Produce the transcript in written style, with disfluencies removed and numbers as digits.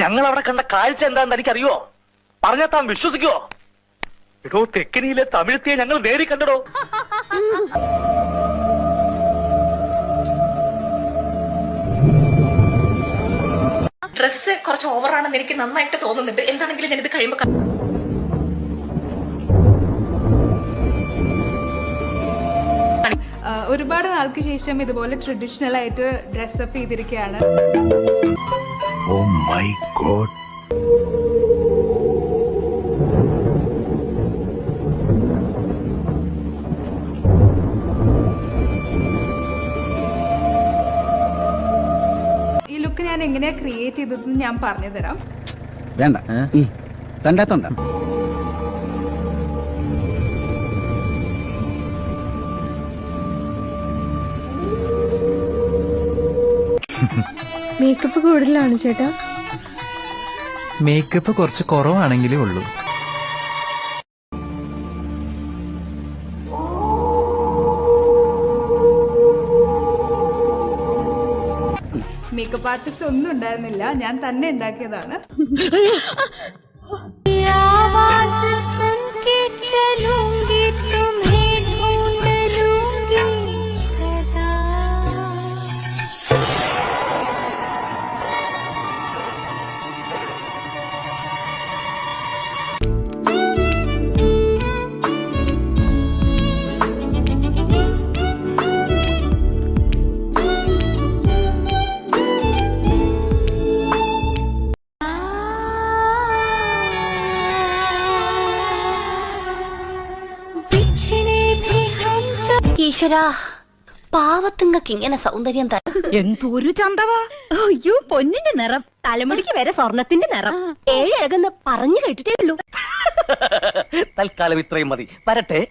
ഞങ്ങൾ അവിടെ കണ്ട കാഴ്ച എന്താണെന്ന് എനിക്കറിയോ? പറഞ്ഞാൽ താൻ വിശ്വസിക്കുവോ? എടോ, തെക്കനിയിലെ തമിഴത്തിയെ ഞങ്ങൾ നേരി കണ്ടടോ. ഡ്രസ്സ് കുറച്ച് ഓവറാണെന്ന് എനിക്ക് നന്നായിട്ട് തോന്നുന്നുണ്ട്. എന്താണെങ്കിലും ഞാനിത് കഴിയുമ്പോൾ ഒരുപാട് നാൾക്ക് ശേഷം ഇതുപോലെ ട്രഡീഷണൽ ആയിട്ട് ഡ്രസ്സപ്പ് ചെയ്തിരിക്കുകയാണ്. Oh my God. ഈ ലുക്ക് ഞാൻ എങ്ങനെയാ ക്രിയേറ്റ് ചെയ്തതെന്ന് ഞാൻ പറഞ്ഞു തരാം. വേണ്ട, കണ്ടാത്തോണ്ട. മേക്കപ്പ് കൂടുതലാണ് ചേട്ടാ. മേക്കപ്പ് കുറച്ച് കുറവാണെങ്കിലേ ഉള്ളൂ. മേക്കപ്പ് ആർട്ടിസ്റ്റ് ഒന്നും ഉണ്ടായിരുന്നില്ല, ഞാൻ തന്നെ ഉണ്ടാക്കിയതാണ്. ഈശ്വരാ, പാവത്തുങ്ങൾക്ക് ഇങ്ങനെ സൗന്ദര്യം എന്തൊരു ചന്തവാ. അയ്യോ, പൊന്നിന്റെ നിറം, തലമുടിക്ക് വരെ സ്വർണത്തിന്റെ നിറം. ഏഴഴകെന്ന് പറഞ്ഞു കേട്ടിട്ടേ ഉള്ളൂ. തൽക്കാലം ഇത്രയും മതി. വരട്ടെ.